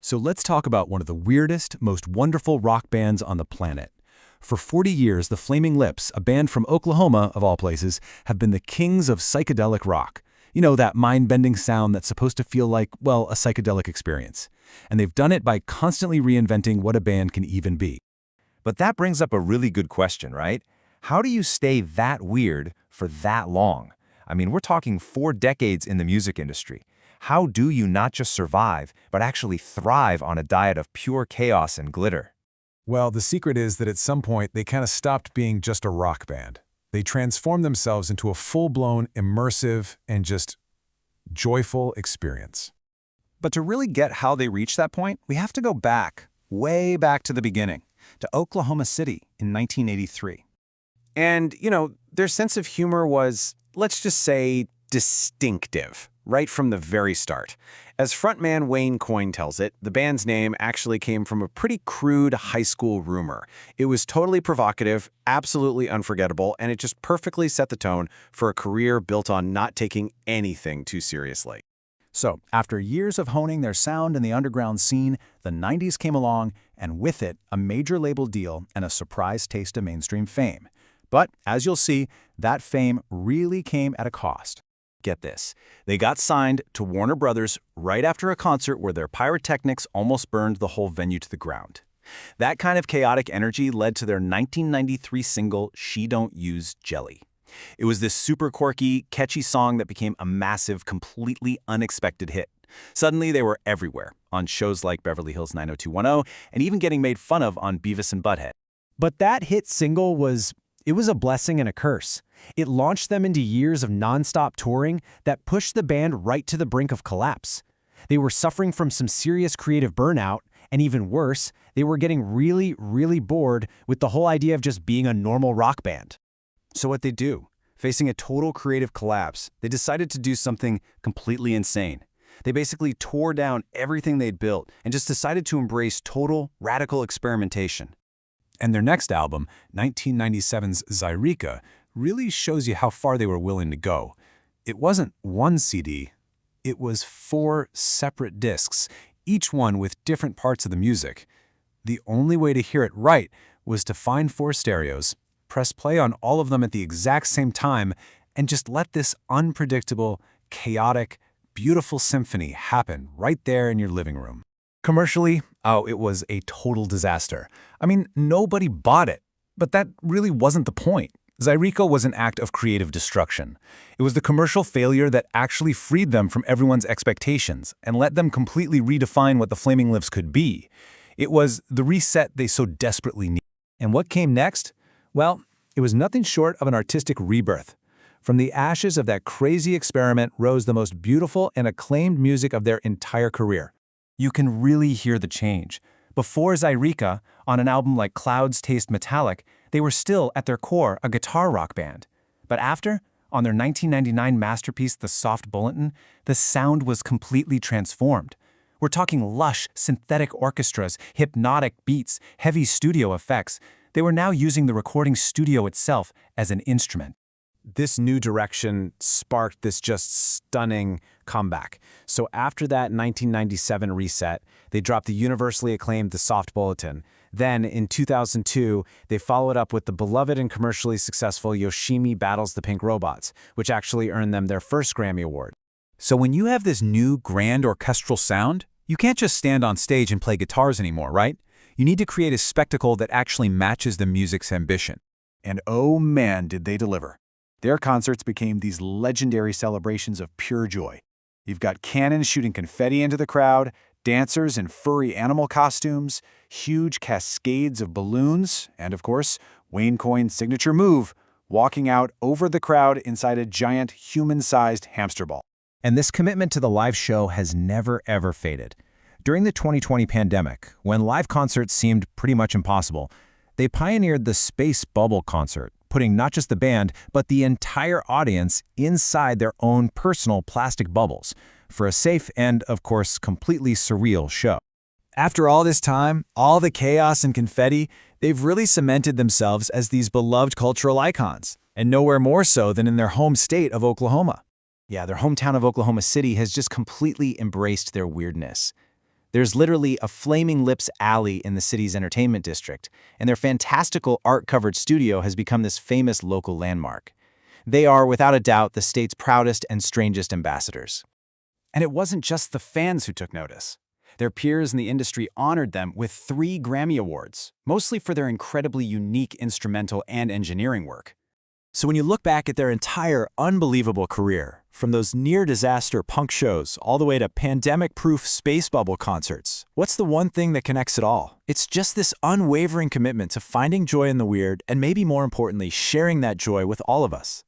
So let's talk about one of the weirdest, most wonderful rock bands on the planet. For 40 years, the Flaming Lips, a band from Oklahoma, of all places, have been the kings of psychedelic rock. You know, that mind-bending sound that's supposed to feel like, well, a psychedelic experience. And they've done it by constantly reinventing what a band can even be. But that brings up a really good question, right? How do you stay that weird for that long? I mean, we're talking 4 decades in the music industry. How do you not just survive, but actually thrive on a diet of pure chaos and glitter? Well, the secret is that at some point they kind of stopped being just a rock band. They transformed themselves into a full-blown, immersive, and just joyful experience. But to really get how they reached that point, we have to go back, way back to the beginning, to Oklahoma City in 1983. And, their sense of humor was, let's just say, distinctive, right from the very start. As frontman Wayne Coyne tells it, the band's name actually came from a pretty crude high school rumor. It was totally provocative, absolutely unforgettable, and it just perfectly set the tone for a career built on not taking anything too seriously. So, after years of honing their sound in the underground scene, the 90s came along, and with it, a major label deal and a surprise taste of mainstream fame. But, as you'll see, that fame really came at a cost. Get this. They got signed to Warner Brothers right after a concert where their pyrotechnics almost burned the whole venue to the ground. That kind of chaotic energy led to their 1993 single, She Don't Use Jelly. It was this super quirky, catchy song that became a massive, completely unexpected hit. Suddenly, they were everywhere, on shows like Beverly Hills 90210, and even getting made fun of on Beavis and Butthead. But that hit single was a blessing and a curse. It launched them into years of nonstop touring that pushed the band right to the brink of collapse. They were suffering from some serious creative burnout, and even worse, they were getting really, really bored with the whole idea of just being a normal rock band. So what'd they do? Facing a total creative collapse, they decided to do something completely insane. They basically tore down everything they'd built and just decided to embrace total, radical experimentation. And their next album, 1997's Zaireeka, really shows you how far they were willing to go. It wasn't one CD, it was 4 separate discs, each one with different parts of the music. The only way to hear it right was to find 4 stereos, press play on all of them at the exact same time, and just let this unpredictable, chaotic, beautiful symphony happen right there in your living room. Commercially, it was a total disaster. I mean, nobody bought it. But that really wasn't the point. Zaireeka was an act of creative destruction. It was the commercial failure that actually freed them from everyone's expectations and let them completely redefine what the Flaming Lips could be. It was the reset they so desperately needed. And what came next? Well, it was nothing short of an artistic rebirth. From the ashes of that crazy experiment rose the most beautiful and acclaimed music of their entire career. You can really hear the change. Before Zaireeka, on an album like Clouds Taste Metallic, they were still, at their core, a guitar rock band. But after, on their 1999 masterpiece, The Soft Bulletin, the sound was completely transformed. We're talking lush, synthetic orchestras, hypnotic beats, heavy studio effects. They were now using the recording studio itself as an instrument. This new direction sparked this just stunning comeback. So after that 1997 reset, they dropped the universally acclaimed The Soft Bulletin. Then, in 2002, they followed up with the beloved and commercially successful Yoshimi Battles the Pink Robots, which actually earned them their first Grammy Award. So when you have this new grand orchestral sound, you can't just stand on stage and play guitars anymore, right? You need to create a spectacle that actually matches the music's ambition. And oh man, did they deliver. Their concerts became these legendary celebrations of pure joy. You've got cannons shooting confetti into the crowd, dancers in furry animal costumes, huge cascades of balloons, and of course, Wayne Coyne's signature move, walking out over the crowd inside a giant human-sized hamster ball. And this commitment to the live show has never, ever faded. During the 2020 pandemic, when live concerts seemed pretty much impossible, they pioneered the Space Bubble concert, putting not just the band, but the entire audience inside their own personal plastic bubbles for a safe and, of course, completely surreal show. After all this time, all the chaos and confetti, they've really cemented themselves as these beloved cultural icons, and nowhere more so than in their home state of Oklahoma. Yeah, their hometown of Oklahoma City has just completely embraced their weirdness. There's literally a Flaming Lips alley in the city's entertainment district, and their fantastical art-covered studio has become this famous local landmark. They are, without a doubt, the state's proudest and strangest ambassadors. And it wasn't just the fans who took notice. Their peers in the industry honored them with 3 Grammy Awards, mostly for their incredibly unique instrumental and engineering work. So when you look back at their entire unbelievable career, from those near-disaster punk shows all the way to pandemic-proof space bubble concerts, what's the one thing that connects it all? It's just this unwavering commitment to finding joy in the weird and maybe more importantly, sharing that joy with all of us.